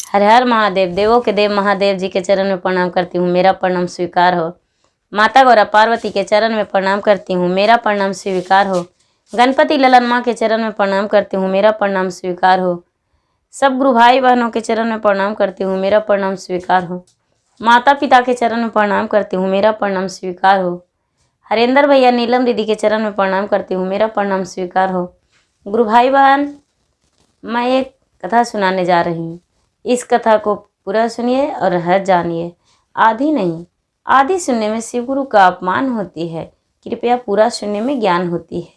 हर हर महादेव। देवों के देव महादेव जी के चरण में प्रणाम करती हूँ, मेरा प्रणाम स्वीकार हो। माता गौरा पार्वती के चरण में प्रणाम करती हूँ, मेरा प्रणाम स्वीकार हो। गणपति ललन माँ के चरण में प्रणाम करती हूँ, मेरा प्रणाम स्वीकार हो। सब गुरु भाई बहनों के चरण में प्रणाम करती हूँ, मेरा प्रणाम स्वीकार हो। माता पिता के चरण में प्रणाम करती हूँ, मेरा प्रणाम स्वीकार हो। हरेंद्र भैया नीलम दीदी के चरण में प्रणाम करती हूँ, मेरा प्रणाम स्वीकार हो। गुरु भाई बहन, मैं एक कथा सुनाने जा रही हूँ। इस कथा को पूरा सुनिए और हर जानिए। आधी नहीं, आधी सुनने में शिव गुरु का अपमान होती है, कृपया पूरा सुनने में ज्ञान होती है।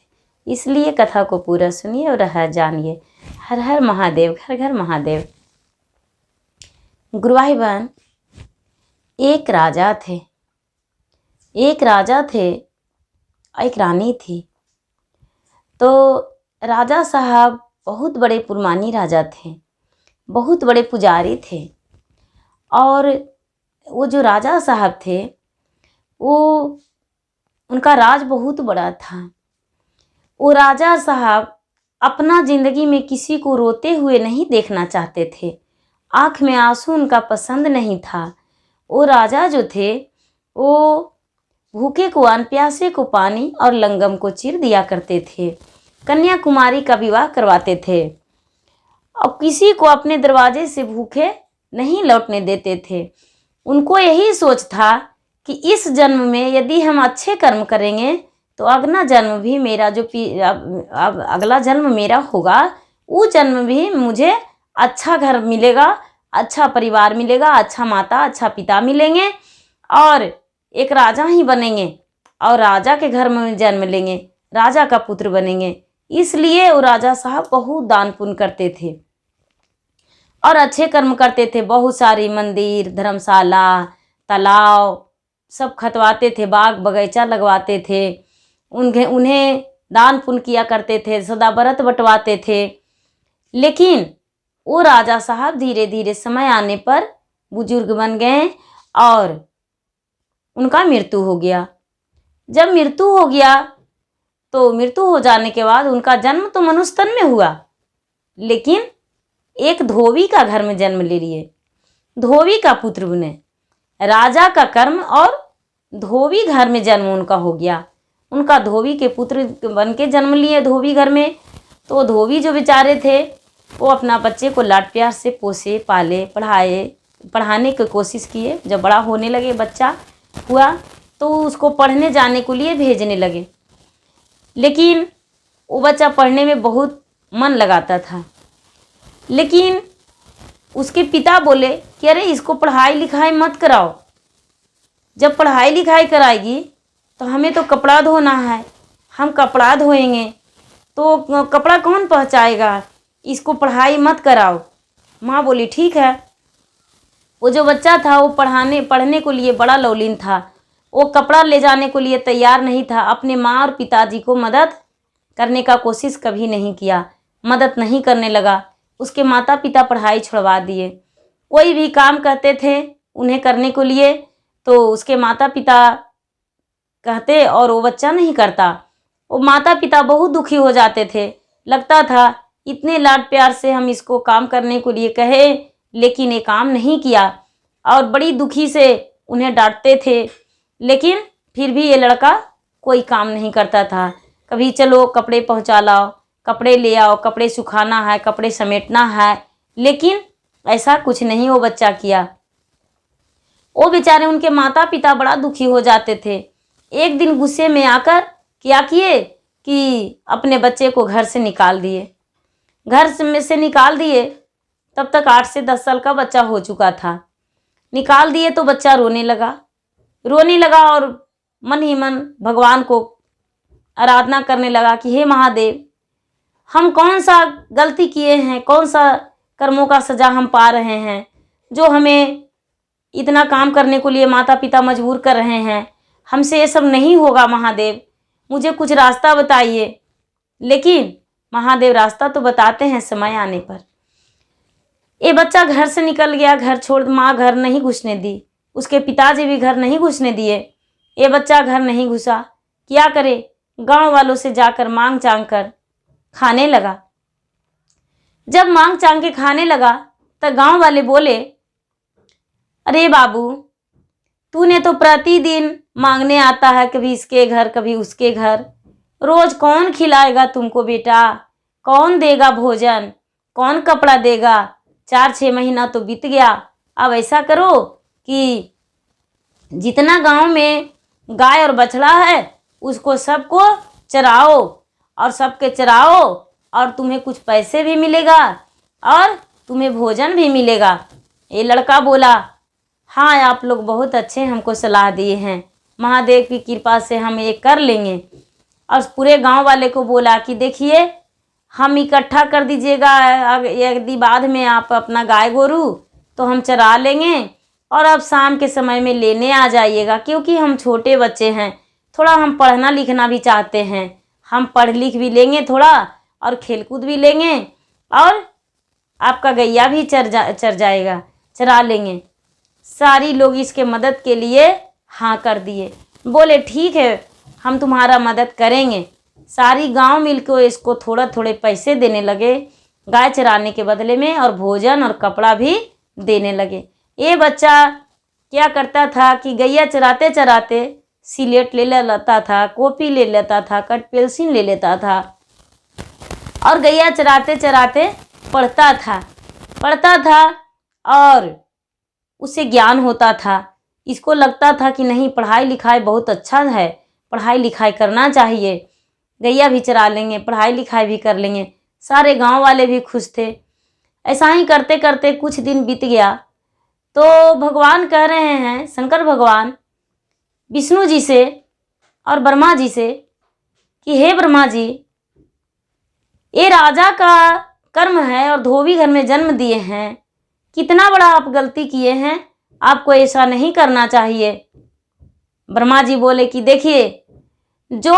इसलिए कथा को पूरा सुनिए और हर जानिए। हर हर महादेव, घर घर महादेव। गुरु भाई बहन, एक राजा थे, एक रानी थी। तो राजा साहब बहुत बड़े पुरमानी राजा थे, बहुत बड़े पुजारी थे। और वो जो राजा साहब थे, वो उनका राज बहुत बड़ा था। वो राजा साहब अपना ज़िंदगी में किसी को रोते हुए नहीं देखना चाहते थे। आँख में आंसू उनका पसंद नहीं था। वो राजा जो थे, वो भूखे को अन्न, प्यासे को पानी और लंगम को चीर दिया करते थे। कन्याकुमारी का विवाह करवाते थे और किसी को अपने दरवाजे से भूखे नहीं लौटने देते थे। उनको यही सोच था कि इस जन्म में यदि हम अच्छे कर्म करेंगे तो अगला जन्म भी मेरा अगला जन्म मेरा होगा, वो जन्म भी मुझे अच्छा घर मिलेगा, अच्छा परिवार मिलेगा, अच्छा माता अच्छा पिता मिलेंगे और एक राजा ही बनेंगे और राजा के घर में जन्म लेंगे, राजा का पुत्र बनेंगे। इसलिए वो राजा साहब बहुत दान पुण्य करते थे और अच्छे कर्म करते थे। बहुत सारी मंदिर, धर्मशाला, तालाब सब खतवाते थे, बाग बगीचा लगवाते थे। उन्हें दान पुण्य किया करते थे, सदा व्रत बंटवाते थे। लेकिन वो राजा साहब धीरे धीरे समय आने पर बुजुर्ग बन गए और उनका मृत्यु हो गया। जब मृत्यु हो गया तो मृत्यु हो जाने के बाद उनका जन्म तो मनुष्य तन में हुआ, लेकिन एक धोबी का घर में जन्म ले लिए, धोबी का पुत्र बने। राजा का कर्म और धोबी घर में जन्म उनका हो गया। उनका धोबी के पुत्र बन के जन्म लिए धोबी घर में। तो धोबी जो बेचारे थे, वो अपना बच्चे को लाड प्यार से पोसे, पाले, पढ़ाने की कोशिश किए। जब बड़ा होने लगे, बच्चा हुआ, तो उसको पढ़ने जाने के लिए भेजने लगे। लेकिन वो बच्चा पढ़ने में बहुत मन लगाता था। लेकिन उसके पिता बोले कि अरे इसको पढ़ाई लिखाई मत कराओ, जब पढ़ाई लिखाई कराएगी तो हमें तो कपड़ा धोना है, हम कपड़ा धोएंगे तो कपड़ा कौन पहुँचाएगा, इसको पढ़ाई मत कराओ। माँ बोली ठीक है। वो जो बच्चा था वो पढ़ने को लिए बड़ा लौलीन था। वो कपड़ा ले जाने को लिए तैयार नहीं था। अपने माँ और पिताजी को मदद करने का कोशिश कभी नहीं किया, मदद नहीं करने लगा। उसके माता पिता पढ़ाई छुड़वा दिए। कोई भी काम कहते थे उन्हें करने को लिए तो उसके माता पिता कहते और वो बच्चा नहीं करता। वो माता पिता बहुत दुखी हो जाते थे। लगता था इतने लाड प्यार से हम इसको काम करने को लिए कहे, लेकिन ये काम नहीं किया और बड़ी दुखी से उन्हें डांटते थे। लेकिन फिर भी ये लड़का कोई काम नहीं करता था। कभी चलो कपड़े पहुंचा लाओ, कपड़े ले आओ, कपड़े सुखाना है, कपड़े समेटना है, लेकिन ऐसा कुछ नहीं वो बच्चा किया। वो बेचारे उनके माता पिता बड़ा दुखी हो जाते थे। एक दिन गुस्से में आकर क्या किए कि अपने बच्चे को घर से निकाल दिए। घर में से निकाल दिए, तब तक 8 से 10 साल का बच्चा हो चुका था। निकाल दिए तो बच्चा रोने लगा और मन ही मन भगवान को आराधना करने लगा कि हे महादेव, हम कौन सा गलती किए हैं, कौन सा कर्मों का सजा हम पा रहे हैं जो हमें इतना काम करने को लिए माता पिता मजबूर कर रहे हैं। हमसे ये सब नहीं होगा महादेव, मुझे कुछ रास्ता बताइए। लेकिन महादेव रास्ता तो बताते हैं समय आने पर। ये बच्चा घर से निकल गया, घर छोड़, माँ घर नहीं घुसने दी, उसके पिताजी भी घर नहीं घुसने दिए। ये बच्चा घर नहीं घुसा। क्या करे, गांव वालों से जाकर मांग चांग कर खाने लगा। जब मांग चांग के खाने लगा तो गांव वाले बोले, अरे बाबू, तूने तो प्रतिदिन मांगने आता है, कभी इसके घर कभी उसके घर, रोज कौन खिलाएगा तुमको बेटा, कौन देगा भोजन, कौन कपड़ा देगा। 4-6 महीना तो बीत गया। अब ऐसा करो कि जितना गांव में गाय और बछड़ा है उसको सबको चराओ, और सबके चराओ, और तुम्हें कुछ पैसे भी मिलेगा और तुम्हें भोजन भी मिलेगा। ये लड़का बोला, हाँ आप लोग बहुत अच्छे हमको सलाह दिए हैं, महादेव की कृपा से हम ये कर लेंगे। और पूरे गांव वाले को बोला कि देखिए, हम इकट्ठा कर दीजिएगा, यदि बाद में आप अपना गाय गोरू तो हम चरा लेंगे, और अब शाम के समय में लेने आ जाइएगा, क्योंकि हम छोटे बच्चे हैं, थोड़ा हम पढ़ना लिखना भी चाहते हैं, हम पढ़ लिख भी लेंगे थोड़ा, और खेलकूद भी लेंगे, और आपका गैया भी चर जाएगा, चरा लेंगे। सारी लोग इसके मदद के लिए हाँ कर दिए, बोले ठीक है हम तुम्हारा मदद करेंगे। सारी गांव मिलकर इसको थोड़ा थोड़े पैसे देने लगे गाय चराने के बदले में, और भोजन और कपड़ा भी देने लगे। ये बच्चा क्या करता था कि गैया चराते चराते सिलेट ले लेता था, कॉपी ले लेता था, कट पेंसिल ले लेता था, और गैया चराते चराते पढ़ता था, और उसे ज्ञान होता था। इसको लगता था कि नहीं, पढ़ाई लिखाई बहुत अच्छा है, पढ़ाई लिखाई करना चाहिए, गैया भी चरा लेंगे, पढ़ाई लिखाई भी कर लेंगे। सारे गांव वाले भी खुश थे। ऐसा ही करते करते कुछ दिन बीत गया, तो भगवान कह रहे हैं, शंकर भगवान विष्णु जी से और ब्रह्मा जी से कि हे ब्रह्मा जी, ये राजा का कर्म है और धोबी घर में जन्म दिए हैं, कितना बड़ा आप गलती किए हैं, आपको ऐसा नहीं करना चाहिए। ब्रह्मा जी बोले कि देखिए, जो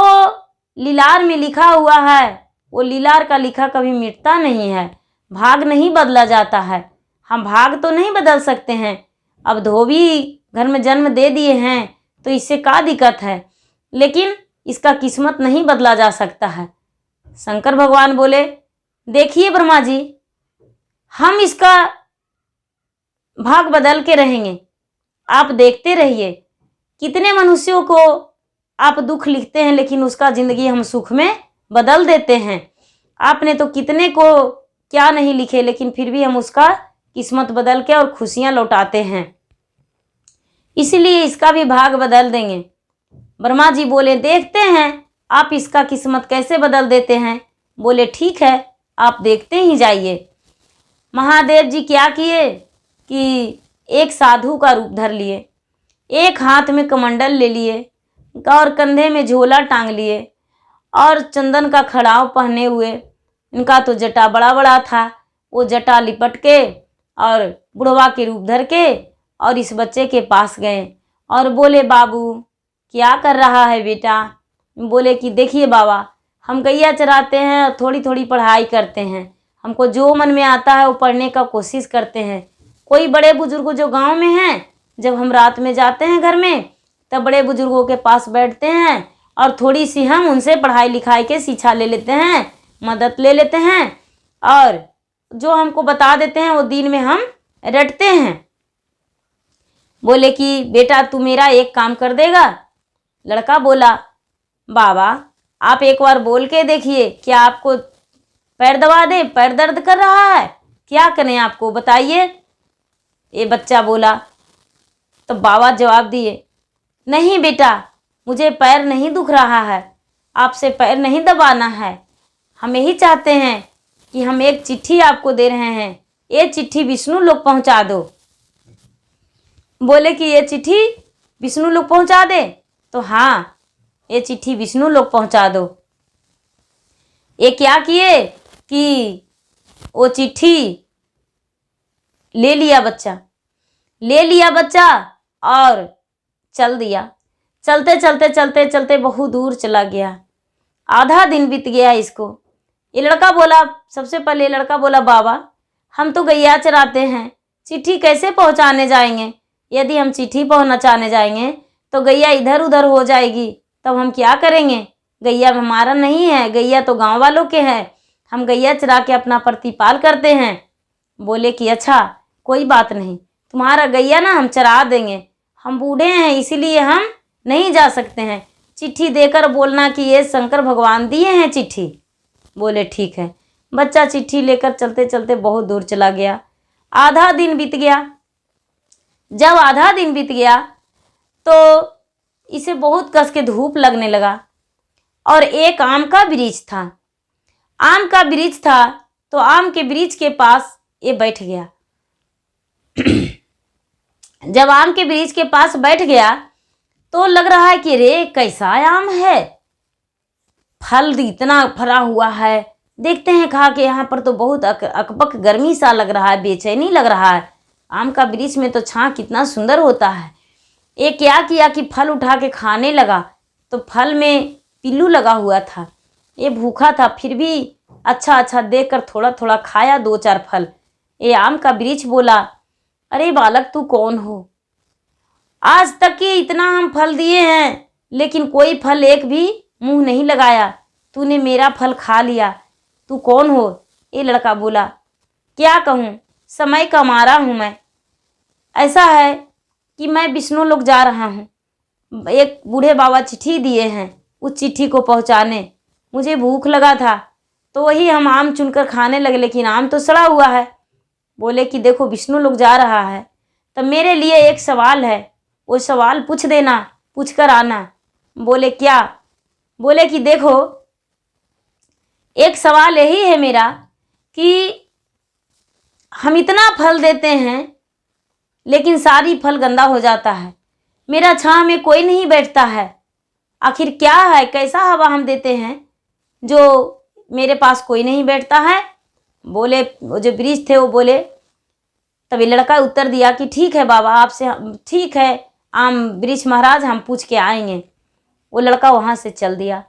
लीलार में लिखा हुआ है वो लीलार का लिखा कभी मिटता नहीं है, भाग नहीं बदला जाता है, हम भाग तो नहीं बदल सकते हैं। अब धोबी घर में जन्म दे दिए हैं तो इससे क्या दिक्कत है, लेकिन इसका किस्मत नहीं बदला जा सकता है। शंकर भगवान बोले, देखिए ब्रह्मा जी, हम इसका भाग बदल के रहेंगे, आप देखते रहिए, कितने मनुष्यों को आप दुख लिखते हैं लेकिन उसका जिंदगी हम सुख में बदल देते हैं। आपने तो कितने को क्या नहीं लिखे, लेकिन फिर भी हम उसका किस्मत बदल के और खुशियां लौटाते हैं, इसलिए इसका भी भाग बदल देंगे। ब्रह्मा जी बोले, देखते हैं आप इसका किस्मत कैसे बदल देते हैं। बोले ठीक है, आप देखते ही जाइए। महादेव जी क्या किए कि एक साधु का रूप धर लिए, एक हाथ में कमंडल ले लिए और कंधे में झोला टांग लिए, और चंदन का खड़ाव पहने हुए, इनका तो जटा बड़ा बड़ा था, वो जटा लिपट के और बुढ़वा के रूप धर के और इस बच्चे के पास गए और बोले, बाबू क्या कर रहा है बेटा। बोले कि देखिए बाबा, हम गैया चराते हैं और थोड़ी थोड़ी पढ़ाई करते हैं, हमको जो मन में आता है वो पढ़ने का कोशिश करते हैं। कोई बड़े बुजुर्ग जो गांव में हैं, जब हम रात में जाते हैं घर में, तब बड़े बुजुर्गों के पास बैठते हैं और थोड़ी सी हम उनसे पढ़ाई लिखाई के शिक्षा ले लेते हैं, मदद ले लेते हैं, और जो हमको बता देते हैं वो दिन में हम रटते हैं। बोले कि बेटा तू मेरा एक काम कर देगा। लड़का बोला, बाबा आप एक बार बोल के देखिए, क्या आपको पैर दबा दे, पैर दर्द कर रहा है, क्या करें आपको बताइए। ये बच्चा बोला, तो बाबा जवाब दिए, नहीं बेटा, मुझे पैर नहीं दुख रहा है, आपसे पैर नहीं दबाना है, हम यही चाहते हैं कि हम एक चिट्ठी आपको दे रहे हैं, ये चिट्ठी विष्णु लोग पहुंचा दो। बोले कि ये चिट्ठी विष्णु लोग पहुंचा दे, तो हाँ ये चिट्ठी विष्णु लोग पहुंचा दो। ये क्या किए कि वो चिट्ठी ले लिया बच्चा और चल दिया। चलते चलते चलते चलते बहुत दूर चला गया, आधा दिन बीत गया इसको। ये लड़का बोला, सबसे पहले लड़का बोला, बाबा हम तो गैया चराते हैं, चिट्ठी कैसे पहुंचाने जाएंगे, यदि हम चिट्ठी पहुंचाने जाएंगे तो गैया इधर उधर हो जाएगी, तब हम क्या करेंगे, गैया हमारा नहीं है, गैया तो गांव वालों के हैं, हम गैया चरा के अपना प्रतिपाल करते हैं। बोले कि अच्छा कोई बात नहीं, तुम्हारा गैया ना हम चरा देंगे, हम बूढ़े हैं इसीलिए हम नहीं जा सकते हैं। चिट्ठी देकर बोलना कि ये शंकर भगवान दिए हैं चिट्ठी। बोले ठीक है। बच्चा चिट्ठी लेकर चलते चलते बहुत दूर चला गया। आधा दिन बीत गया। जब आधा दिन बीत गया तो इसे बहुत कस के धूप लगने लगा और एक आम का वृक्ष था। आम का वृक्ष था तो आम के वृक्ष के पास ये बैठ गया। जब आम के वृक्ष के पास बैठ गया तो लग रहा है कि रे कैसा आम है, फल इतना भरा हुआ है, देखते हैं खा के। यहाँ पर तो बहुत अकबक गर्मी सा लग रहा है, बेचैनी लग रहा है। आम का वृक्ष में तो छां कितना सुंदर होता है। ये क्या किया कि फल उठा के खाने लगा तो फल में पिल्लू लगा हुआ था। ये भूखा था फिर भी अच्छा अच्छा देखकर थोड़ा थोड़ा खाया 2-4 फल। ये आम का वृक्ष बोला, अरे बालक तू कौन हो? आज तक के इतना हम फल दिए हैं लेकिन कोई फल एक भी मुंह नहीं लगाया, तूने मेरा फल खा लिया, तू कौन हो? ये लड़का बोला, क्या कहूँ, समय का मारा हूँ मैं। ऐसा है कि मैं विष्णु लोक जा रहा हूँ। एक बूढ़े बाबा चिट्ठी दिए हैं, उस चिट्ठी को पहुँचाने। मुझे भूख लगा था तो वही हम आम चुनकर खाने लगे लेकिन आम तो सड़ा हुआ है। बोले कि देखो विष्णु लोक जा रहा है तो मेरे लिए एक सवाल है, वो सवाल पूछ देना, पूछ कर आना। बोले क्या? बोले कि देखो एक सवाल यही है मेरा कि हम इतना फल देते हैं लेकिन सारी फल गंदा हो जाता है, मेरा छांव में कोई नहीं बैठता है, आखिर क्या है? कैसा हवा हम देते हैं जो मेरे पास कोई नहीं बैठता है? बोले वो जो वृक्ष थे वो बोले। तभी लड़का उत्तर दिया कि ठीक है बाबा, आपसे ठीक है आम वृक्ष महाराज, हम पूछ के आएंगे। वो लड़का वहाँ से चल दिया।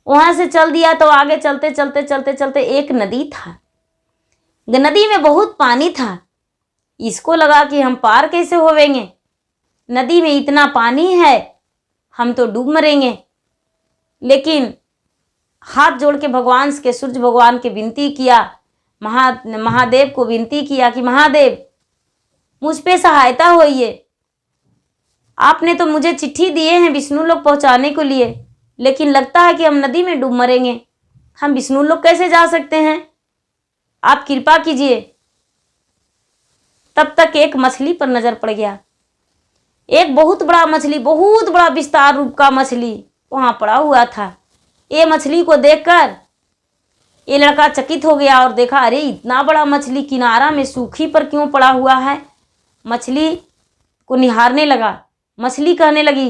वहाँ से चल दिया तो आगे चलते चलते चलते चलते एक नदी था। नदी में बहुत पानी था। इसको लगा कि हम पार कैसे होवेंगे, नदी में इतना पानी है, हम तो डूब मरेंगे। लेकिन हाथ जोड़ के भगवान के, सूर्य भगवान के विनती किया, महादेव को विनती किया कि महादेव मुझ पे सहायता होइए। आपने तो मुझे चिट्ठी दिए हैं विष्णु लोक पहुंचाने के लिए, लेकिन लगता है कि हम नदी में डूब मरेंगे, हम विष्णु लोक कैसे जा सकते हैं? आप कृपा कीजिए। तब तक एक मछली पर नजर पड़ गया। एक बहुत बड़ा मछली, बहुत बड़ा विस्तार रूप का मछली वहां पड़ा हुआ था। ये मछली को देखकर ये लड़का चकित हो गया और देखा, अरे इतना बड़ा मछली किनारा में सूखी पर क्यों पड़ा हुआ है? मछली को निहारने लगा। मछली कहने लगी,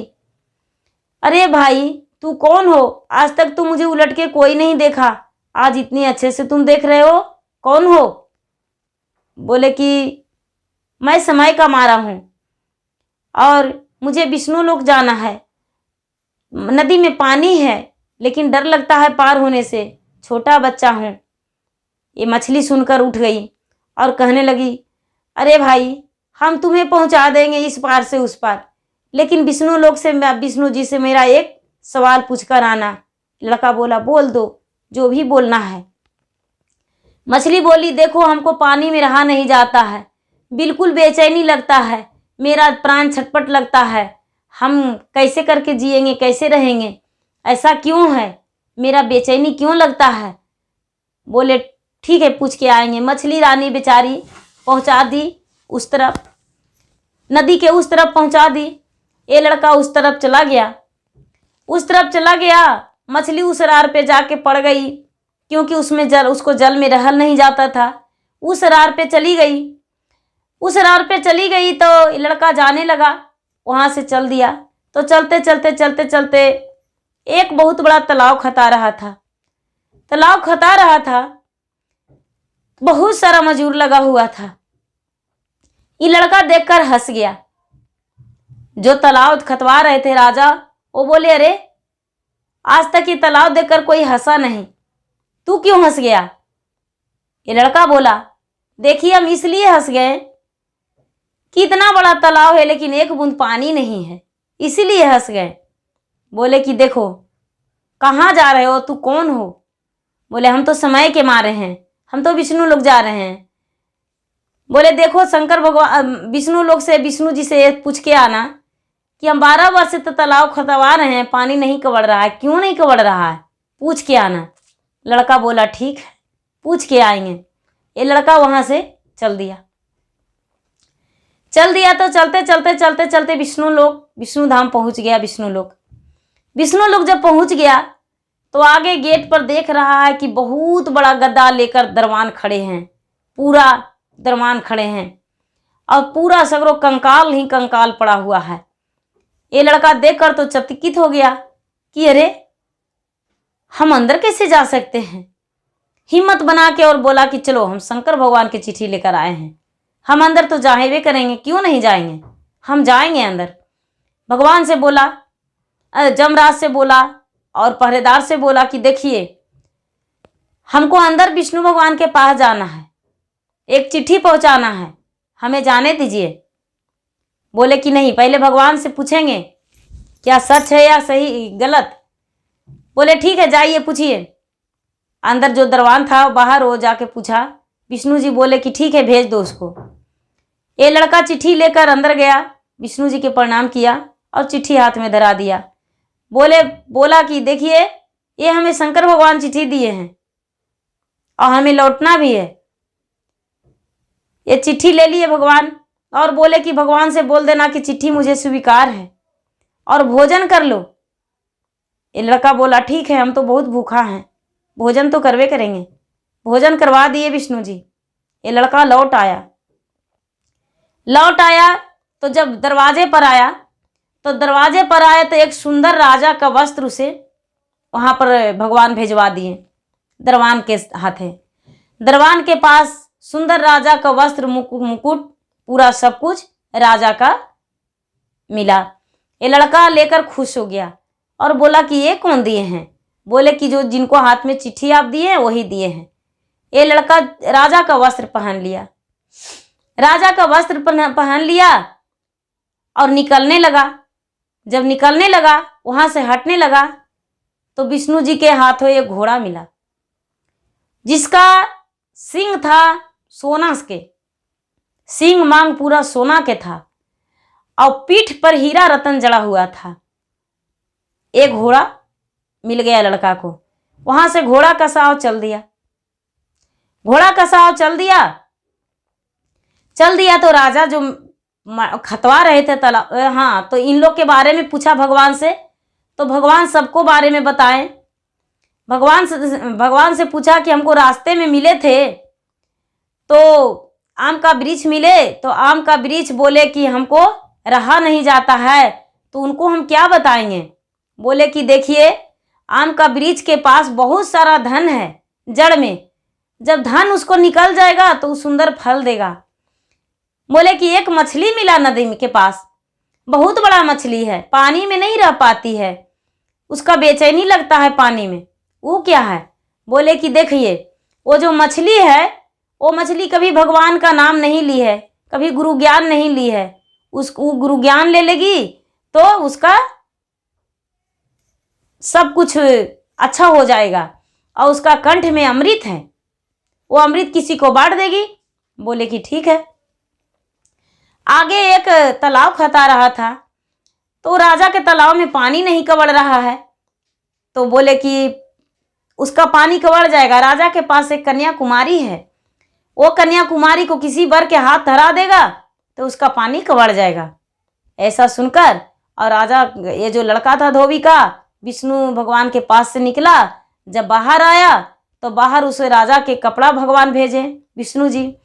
अरे भाई तू कौन हो? आज तक तो मुझे उलट के कोई नहीं देखा, आज इतने अच्छे से तुम देख रहे हो, कौन हो? बोले कि मैं समय का मारा हूँ और मुझे विष्णु लोक जाना है। नदी में पानी है लेकिन डर लगता है पार होने से, छोटा बच्चा हूँ। ये मछली सुनकर उठ गई और कहने लगी, अरे भाई हम तुम्हें पहुंचा देंगे इस पार से उस पार, लेकिन विष्णु लोक से, विष्णु जी से मेरा एक सवाल पूछकर आना। लड़का बोला, बोल दो जो भी बोलना है। मछली बोली, देखो हमको पानी में रहा नहीं जाता है, बिल्कुल बेचैनी लगता है, मेरा प्राण छटपट लगता है, हम कैसे करके जिएंगे, कैसे रहेंगे, ऐसा क्यों है, मेरा बेचैनी क्यों लगता है? बोले ठीक है पूछ के आएंगे। मछली रानी बेचारी पहुंचा दी उस तरफ, नदी के उस तरफ पहुंचा दी। ये लड़का उस तरफ चला गया। उस तरफ चला गया, मछली उस रार पे जाके पड़ गई क्योंकि उसमें जल, उसको जल में रहल नहीं जाता था। उस रार पे चली गई। उस रार पे चली गई तो लड़का जाने लगा, वहां से चल दिया। तो चलते चलते चलते चलते एक बहुत बड़ा तालाब खता रहा था। तालाब खता रहा था, बहुत सारा मजूर लगा हुआ था। ये लड़का देखकर हंस गया। जो तालाब खतवा रहे थे राजा, वो बोले, अरे आज तक ये तालाब देखकर कोई हंसा नहीं, तू क्यों हंस गया? ये लड़का बोला, देखिए हम इसलिए हंस गए कि इतना बड़ा तालाब है लेकिन एक बूंद पानी नहीं है, इसीलिए हंस गए। बोले कि देखो कहाँ जा रहे हो, तू कौन हो? बोले हम तो समय के मारे हैं, हम तो विष्णु लोक जा रहे हैं। बोले देखो शंकर भगवान विष्णु लोग से, विष्णु जी से पूछ के आना कि हम 12 वर्ष से तो तालाब खतवा रहे हैं, पानी नहीं कबड़ रहा है, क्यों नहीं कबड़ रहा है, पूछ के आना। लड़का बोला ठीक है, पूछ के आएंगे। ये लड़का वहां से चल दिया। तो चलते चलते चलते चलते विष्णु धाम पहुंच गया। विष्णु लोग जब पहुंच गया तो आगे गेट पर देख रहा है कि बहुत बड़ा गद्दा लेकर दरवान खड़े हैं, पूरा दरवान खड़े हैं और पूरा सगरो कंकाल ही कंकाल पड़ा हुआ है। ये लड़का देखकर तो चकित हो गया कि अरे हम अंदर कैसे जा सकते हैं। हिम्मत बना के और बोला कि चलो हम शंकर भगवान की चिट्ठी लेकर आए हैं, हम अंदर तो जाएंगे करेंगे, क्यों नहीं जाएंगे, हम जाएंगे अंदर। भगवान से बोला, जमराज से बोला और पहरेदार से बोला कि देखिए हमको अंदर विष्णु भगवान के पास जाना है, एक चिट्ठी पहुंचाना है, हमें जाने दीजिए। बोले कि नहीं, पहले भगवान से पूछेंगे क्या सच है या सही गलत। बोले ठीक है, जाइए पूछिए। अंदर जो दरवान था बाहर वो जाके पूछा। विष्णु जी बोले कि ठीक है, भेज दो उसको। ये लड़का चिट्ठी लेकर अंदर गया, विष्णु जी के प्रणाम किया और चिट्ठी हाथ में धरा दिया। बोला कि देखिए ये हमें शंकर भगवान चिट्ठी दिए हैं और हमें लौटना भी है। ये चिट्ठी ले लिए भगवान और बोले कि भगवान से बोल देना कि चिट्ठी मुझे स्वीकार है और भोजन कर लो। ये लड़का बोला ठीक है, हम तो बहुत भूखा हैं, भोजन तो करवे करेंगे। भोजन करवा दिए विष्णु जी। ये लड़का लौट आया तो जब दरवाजे पर आया तो एक सुंदर राजा का वस्त्र उसे वहां पर भगवान भेजवा दिए दरवान के हाथे। दरवान के पास सुंदर राजा का वस्त्र, मुकुट, पूरा सब कुछ राजा का मिला। ये लड़का लेकर खुश हो गया और बोला कि ये कौन दिए हैं। बोले कि जो जिनको हाथ में चिट्ठी आप दिए हैं वही दिए हैं। ये लड़का राजा का वस्त्र पहन लिया, पहन लिया और निकलने लगा। जब निकलने लगा, वहां से हटने लगा तो विष्णु जी के हाथों एक घोड़ा मिला जिसका सिंग था सोना के, सिंग मांग पूरा सोना के था और पीठ पर हीरा रतन जड़ा हुआ था। एक घोड़ा मिल गया लड़का को। वहां से घोड़ा का साव चल दिया। तो राजा जो खतवा रहे थे तालाब, हाँ, तो इन लोग के बारे में पूछा भगवान से, तो भगवान सबको बारे में बताएं। भगवान से पूछा कि हमको रास्ते में मिले थे तो आम का वृक्ष मिले, तो आम का वृक्ष बोले कि हमको रहा नहीं जाता है, तो उनको हम क्या बताएंगे। बोले कि देखिए आम का वृक्ष के पास बहुत सारा धन है जड़ में, जब धन उसको निकल जाएगा तो सुंदर फल देगा। बोले कि एक मछली मिला नदी के पास, बहुत बड़ा मछली है, पानी में नहीं रह पाती है, उसका बेचैनी लगता है पानी में। वो क्या है। बोले कि देखिए वो जो मछली है, वो मछली कभी भगवान का नाम नहीं ली है, कभी गुरु ज्ञान नहीं ली है। वो गुरु ज्ञान ले लेगी तो उसका सब कुछ अच्छा हो जाएगा और उसका कंठ में अमृत है, वो अमृत किसी को बांट देगी। बोले कि ठीक है। आगे एक तालाब खता रहा था, तो राजा के तालाब में पानी नहीं कबड़ रहा है, तो बोले कि उसका पानी कबड़ जाएगा। राजा के पास एक कन्याकुमारी है, वो कन्याकुमारी को किसी वर के हाथ धरा देगा तो उसका पानी कबड़ जाएगा। ऐसा सुनकर और राजा, ये जो लड़का था धोबी का, विष्णु भगवान के पास से निकला। जब बाहर आया तो बाहर उसे राजा के कपड़ा भगवान भेजे विष्णु जी।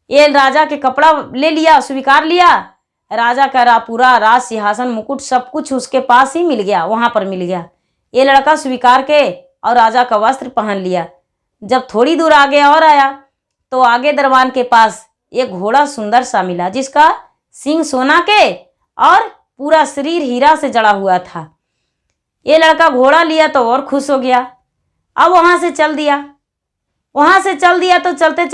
ये राजा के कपड़ा ले लिया, स्वीकार लिया। राजा का पूरा राज सिंहासन मुकुट सब कुछ उसके पास ही मिल गया, वहां पर मिल गया। ये लड़का स्वीकार के और राजा का वस्त्र पहन लिया। जब थोड़ी दूर आगे और आया तो आगे दरबान के पास एक घोड़ा सुंदर सा मिला जिसका सिंग सोना के और पूरा शरीर हीरा से जड़ा हुआ था। ये लड़का घोड़ा लिया तो और खुश हो गया। अब वहां से चल दिया तो चलते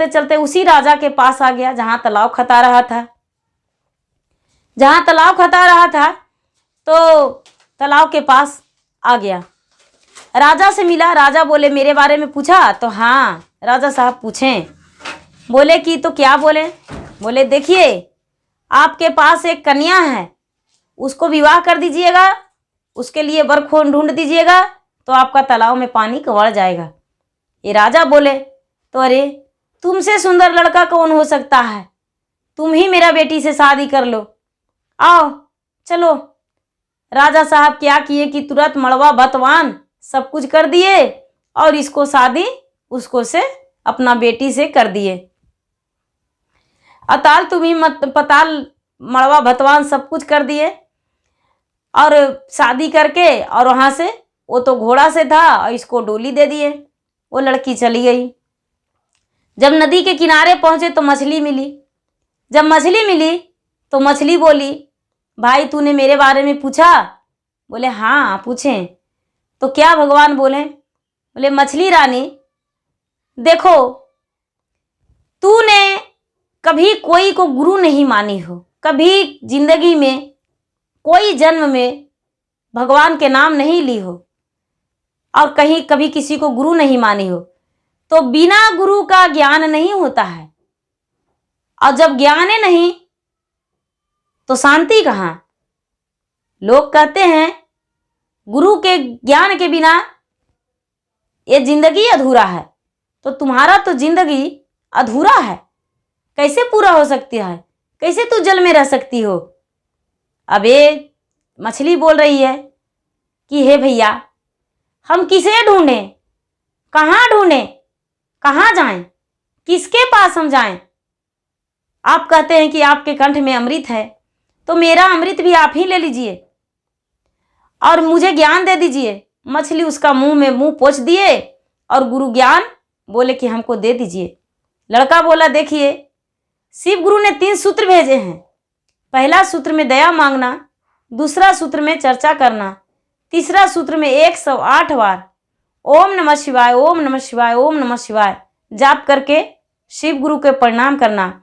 चलते उसी राजा के पास आ गया जहां तालाब खता रहा था। तो तालाब के पास आ गया, राजा से मिला। राजा बोले मेरे बारे में पूछा, तो हाँ राजा साहब पूछें। बोले कि तो क्या बोले? बोले देखिए, आपके पास एक कन्या है, उसको विवाह कर दीजिएगा, उसके लिए वर खोन ढूंढ दीजिएगा, तो आपका तालाब में पानी कवर जाएगा। ये राजा बोले तो अरे तुमसे सुंदर लड़का कौन हो सकता है, तुम ही मेरा बेटी से शादी कर लो, आओ चलो। राजा साहब क्या किए कि तुरंत मड़वा बतवान सब कुछ कर दिए और इसको शादी उसको से अपना बेटी से कर दिए। अताल तुम्ही मत पताल मड़वा भतवान सब कुछ कर दिए और शादी करके, और वहाँ से वो तो घोड़ा से था और इसको डोली दे दिए। वो लड़की चली गई। जब नदी के किनारे पहुँचे तो मछली मिली। जब मछली मिली तो मछली बोली, भाई तूने मेरे बारे में पूछा? बोले हाँ पूछें। तो क्या भगवान बोले? बोले मछली रानी देखो, तूने कभी कोई को गुरु नहीं मानी हो, कभी जिंदगी में कोई जन्म में भगवान के नाम नहीं ली हो और कहीं कभी किसी को गुरु नहीं मानी हो, तो बिना गुरु का ज्ञान नहीं होता है। और जब ज्ञान ही नहीं तो शांति कहाँ? लोग कहते हैं गुरु के ज्ञान के बिना ये जिंदगी अधूरा है, तो तुम्हारा तो जिंदगी अधूरा है, कैसे पूरा हो सकती है? कैसे तू जल में रह सकती हो? अब ये मछली बोल रही है कि हे भैया, हम किसे ढूंढें, कहाँ ढूंढें, कहाँ जाएं, किसके पास हम जाएं? आप कहते हैं कि आपके कंठ में अमृत है, तो मेरा अमृत भी आप ही ले लीजिए और मुझे ज्ञान दे दीजिए। मछली उसका मुंह में मुंह पोंछ दिए और गुरु ज्ञान बोले कि हमको दे दीजिए। लड़का बोला देखिए, शिव गुरु ने 3 सूत्र भेजे हैं। पहला सूत्र में दया मांगना, दूसरा सूत्र में चर्चा करना, तीसरा सूत्र में 108 बार ओम नमः शिवाय, ओम नमः शिवाय, ओम नमः शिवाय जाप करके शिव गुरु के प्रणाम करना।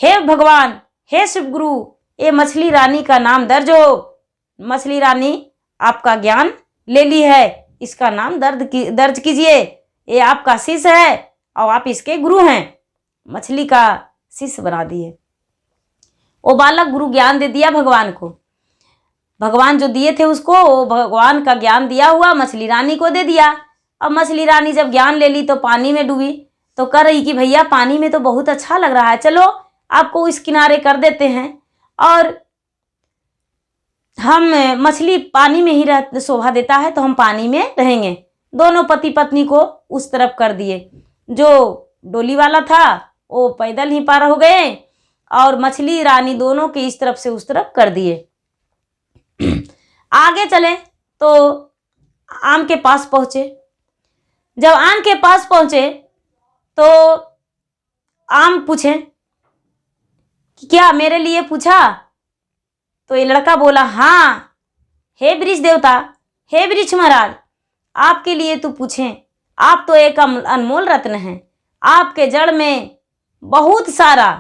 हे भगवान, हे शिव गुरु, ये मछली रानी का नाम दर्ज हो। मछली रानी आपका ज्ञान ले ली है, इसका नाम दर्ज कीजिए। ये आपका शिष्य है और आप इसके गुरु हैं। मछली का शिष्य बना दिए। वो बालक गुरु ज्ञान दे दिया भगवान को। भगवान जो दिए थे उसको, वो भगवान का ज्ञान दिया हुआ मछली रानी को दे दिया। अब मछली रानी जब ज्ञान ले ली तो पानी में डूबी, तो कह रही कि भैया पानी में तो बहुत अच्छा लग रहा है, चलो आपको इस किनारे कर देते हैं और हम मछली पानी में ही रह शोभा देता है तो हम पानी में रहेंगे। दोनों पति पत्नी को उस तरफ कर दिए। जो डोली वाला था वो पैदल ही पार हो गए और मछली रानी दोनों के इस तरफ से उस तरफ कर दिए। आगे चले तो आम के पास पहुंचे। जब आम के पास पहुंचे तो आम पूछे कि क्या मेरे लिए पूछा? तो ये लड़का बोला हाँ, हे वृक्ष देवता, हे वृक्ष महाराज, आपके लिए तो पूछें, आप तो एक अनमोल रत्न हैं। आपके जड़ में बहुत सारा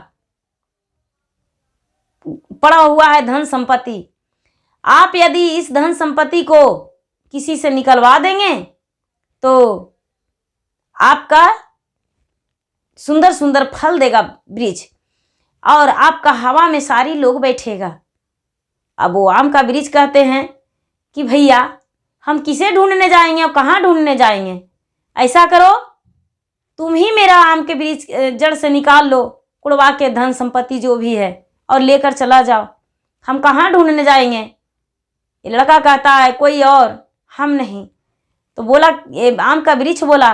पड़ा हुआ है धन संपत्ति। आप यदि इस धन संपत्ति को किसी से निकलवा देंगे तो आपका सुंदर सुंदर फल देगा वृक्ष और आपका हवा में सारी लोग बैठेगा। अब वो आम का वृक्ष कहते हैं कि भैया हम किसे ढूंढने जाएंगे और कहाँ ढूंढने जाएंगे? ऐसा करो, तुम ही मेरा आम के वृक्ष जड़ से निकाल लो, कुड़वा के धन संपत्ति जो भी है और लेकर चला जाओ, हम कहाँ ढूंढने जाएंगे? ये लड़का कहता है कोई और, हम नहीं। तो बोला ये आम का वृक्ष बोला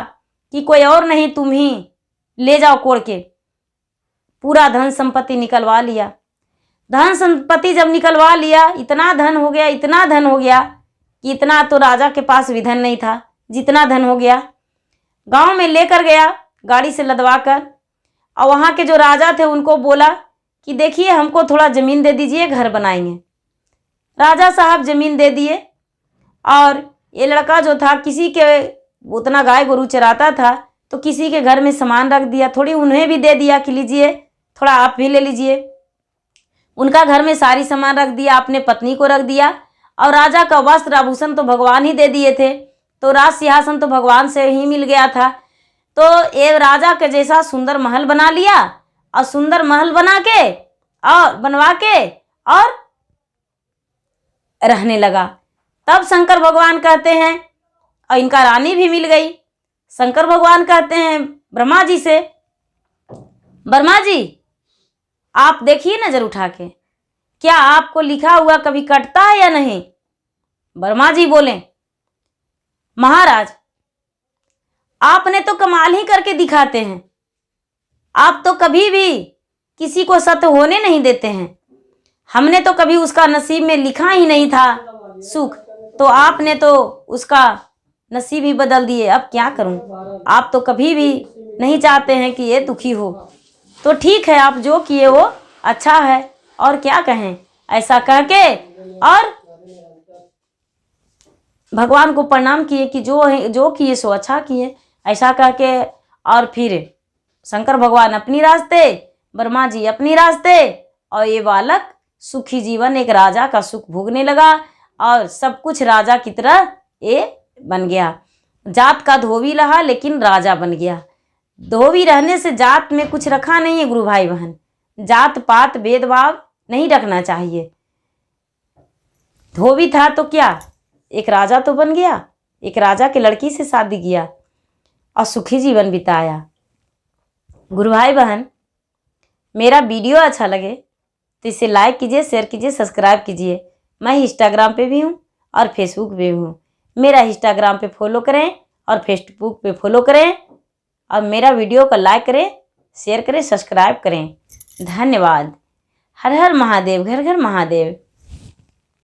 कि कोई और नहीं, तुम ही ले जाओ कोड़ के। पूरा धन संपत्ति निकलवा लिया। धन संपत्ति जब निकलवा लिया, इतना धन हो गया, इतना धन हो गया कि इतना तो राजा के पास भी धन नहीं था, जितना धन हो गया। गांव में लेकर गया गाड़ी से लदवा कर और वहाँ के जो राजा थे उनको बोला कि देखिए हमको थोड़ा ज़मीन दे दीजिए, घर बनाएंगे। राजा साहब ज़मीन दे दिए और ये लड़का जो था किसी के उतना गाय गोरू चराता था तो किसी के घर में सामान रख दिया, थोड़ी उन्हें भी दे दिया कि लीजिए थोड़ा आप भी ले लीजिए। उनका घर में सारी सामान रख दिया, अपने पत्नी को रख दिया और राजा का वस्त्र आभूषण तो भगवान ही दे दिए थे, तो राज सिंहासन तो भगवान से ही मिल गया था। तो ये राजा के जैसा सुंदर महल बना लिया और सुंदर महल बना के और बनवा के और रहने लगा। तब शंकर भगवान कहते हैं, और इनका रानी भी मिल गई। शंकर भगवान कहते हैं ब्रह्मा जी से, ब्रह्मा जी आप देखिए नजर उठा के, क्या आपको लिखा हुआ कभी कटता है या नहीं? ब्रह्मा जी बोले, महाराज आपने तो कमाल ही करके दिखाते हैं, आप तो कभी भी किसी को सत्य होने नहीं देते हैं। हमने तो कभी उसका नसीब में लिखा ही नहीं था सुख, तो आपने तो उसका नसीब ही बदल दिए। अब क्या करूं, आप तो कभी भी नहीं चाहते हैं कि ये दुखी हो। तो ठीक है, आप जो किए वो अच्छा है, और क्या कहें। ऐसा कह के और भगवान को प्रणाम किए कि जो किए सो अच्छा किए, ऐसा कह के। और फिर शंकर भगवान अपनी रास्ते, ब्रह्मा जी अपनी रास्ते, और ये बालक सुखी जीवन एक राजा का सुख भोगने लगा, और सब कुछ राजा की तरह ये बन गया। जात का धोबी रहा लेकिन राजा बन गया। धोबी रहने से जात में कुछ रखा नहीं है गुरु भाई बहन, जात पात भेदभाव नहीं रखना चाहिए। धोबी था तो क्या, एक राजा तो बन गया, एक राजा की लड़की से शादी किया और सुखी जीवन बिताया। गुरु भाई बहन, मेरा वीडियो अच्छा लगे तो इसे लाइक कीजिए, शेयर कीजिए, सब्सक्राइब कीजिए। मैं इंस्टाग्राम पे भी हूँ और फेसबुक पे भी हूँ। मेरा इंस्टाग्राम पे फॉलो करें और फेसबुक पे फॉलो करें, और मेरा वीडियो को लाइक करें, शेयर करें, सब्सक्राइब करें। धन्यवाद। हर हर महादेव, घर घर महादेव।